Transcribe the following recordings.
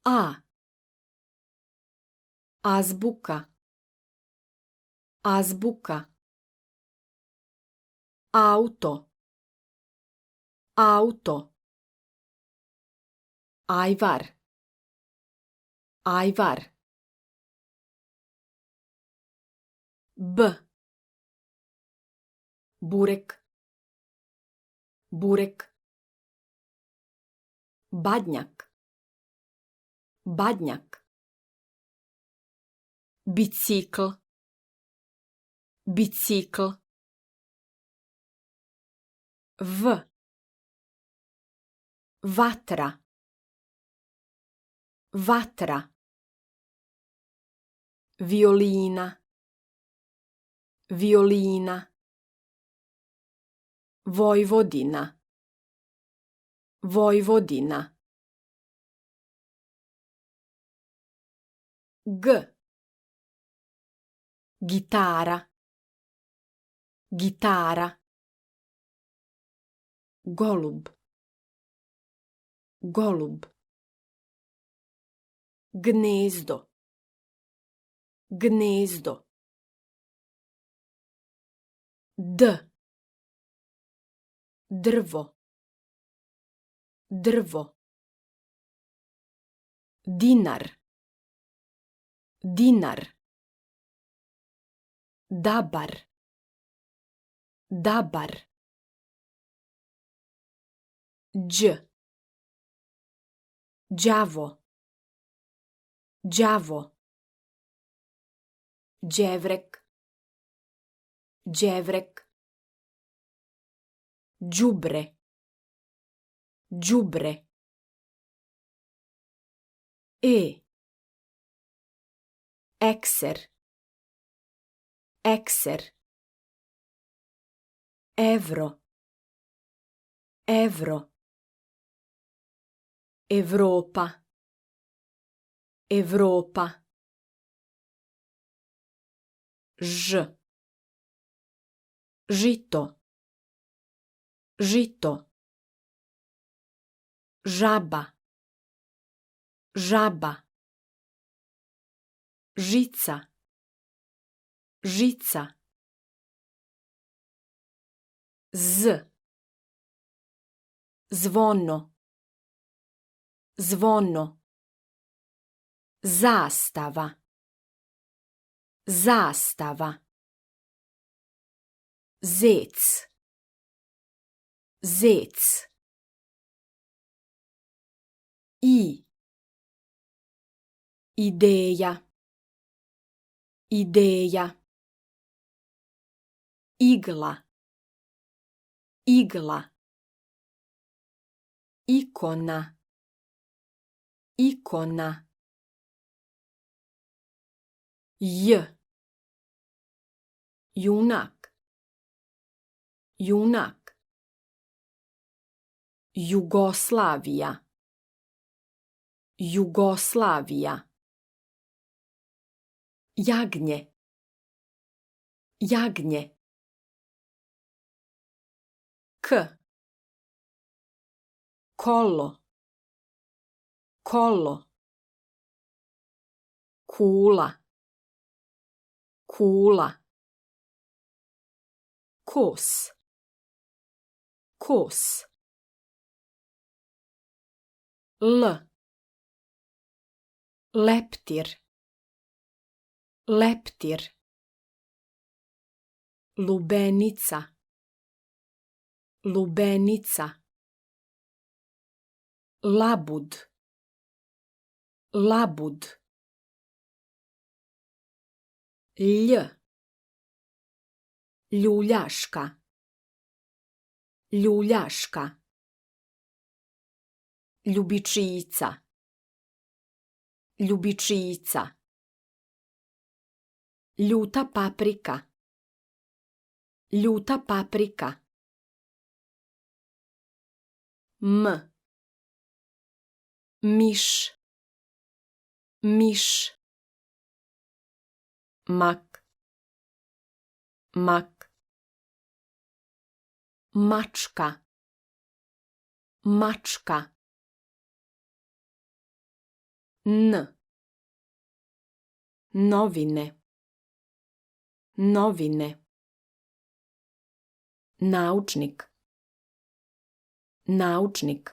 A. Azbuka. Azbuka. Auto. Auto. Ajvar. Ajvar. B. Burek. Burek. Badnjak. Badnjak. Bicikl. Bicikl. V. Vatra. Vatra. Violina. Violina. Vojvodina. Vojvodina. G. Gitara. Gitara. Golub. Golub. Gnezdo. Gnezdo. D. Drvo. Drvo. Dinar. Dinar. Dabar. Dabar. Đ. Đavo. Đavo. Đevrek. Đevrek. Đubre. Đubre. E. Ekser. Ekser. Evro. Evro. Evropa. Evropa. Ž. Žito. Žito. Žaba. Žaba. Žica. Žica. Z. Zvono. Zvono. Zastava. Zastava. Zec. Zec. I. Ideja. Ideja. Igla. Igla. Ikona. Ikona. J. Junak. Junak. Jugoslavija. Jugoslavija. Jagnje. Jagnje. K. Kolo. Kolo. Kula. Kula. Kos. Kos. L. Leptir. Leptir. Lubenica. Lubenica. Labud. Labud. Lj. Ljuljaška. Ljuljaška. Ljubičica. Ljubičica. Ljuta paprika. Ljuta paprika. M. Miš. Miš. Mak. Mak. Mačka. Mačka. N. Novine. Novine. Naučnik. Naučnik.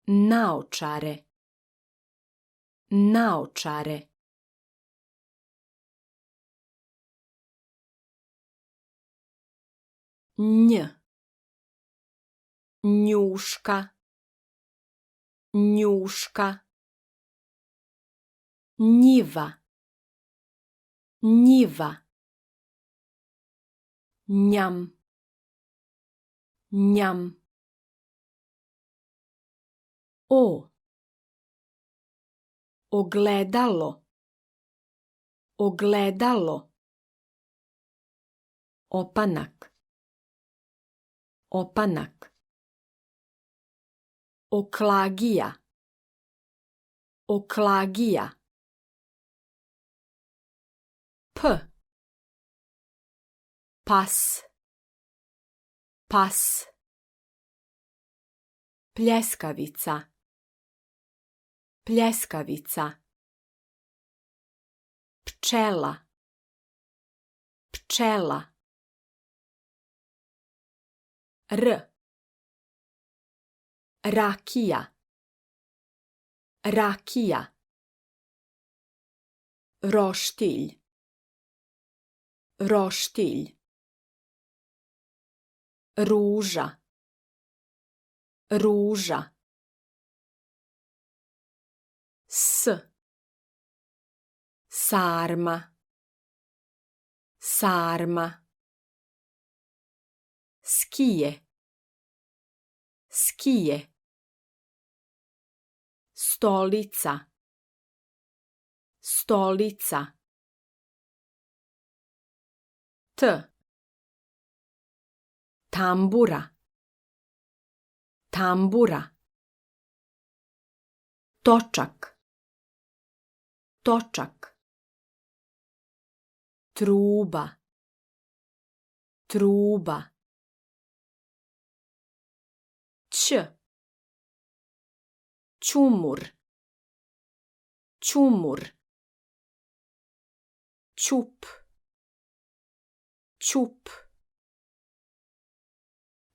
Naočare. Naočare. Nj. Njuška. Njuška. Njiva. Njiva. Njam. Njam. O. Ogledalo. Ogledalo. Opanak. Opanak. Oklagija. Oklagija. P. Pas. Pas. Pljeskavica. Pljeskavica. Pčela. Pčela. R. Rakija. Rakija. Roštilj. Roštilj. Ruža. Ruža. S. Sarma. Sarma. Skije. Skije. Stolica. Stolica. T. Tambura. Tambura. Točak. Točak. Truba. Truba. Ć. Čumur. Čumur. Čup. Čup.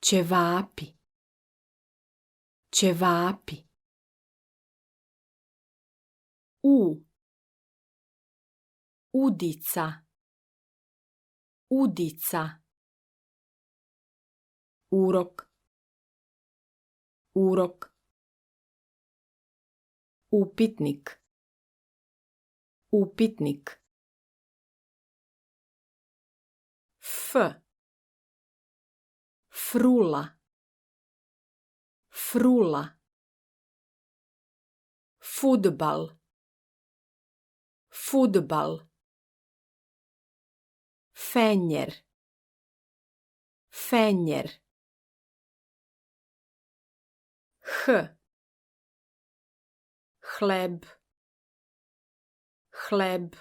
Ćevapi. Ćevapi. U. Udica. Udica. Urok. Urok. Upitnik. Upitnik. F. Frula. Frula. Fudbal. Fudbal. Fenjer. Fenjer. H. Hleb. Hleb.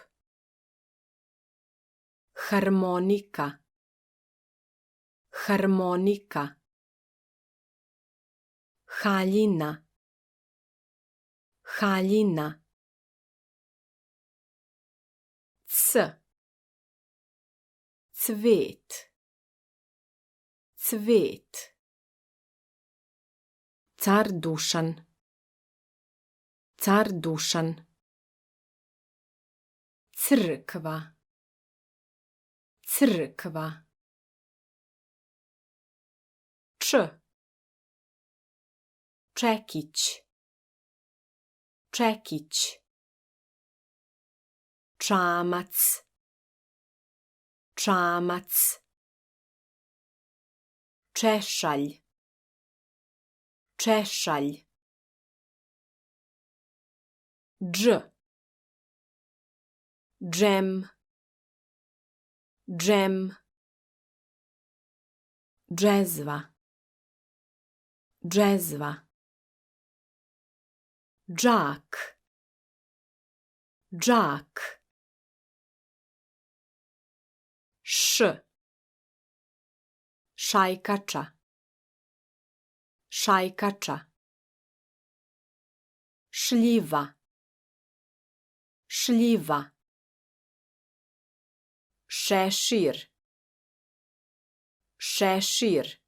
Harmonika. Harmonika. Haljina. Haljina. C. Cvet. Cvet. Car Dušan. Car Dušan. Crkva. Crkva. Č. Čekić. Čekić. Čamac. Čamac. Češalj. Češalj. Dž. Džem. Džem. Džezva. Džezva. Džak. Džak. Š. Šajkača. Šajkača. šljiva, šljiva, šešir, šešir,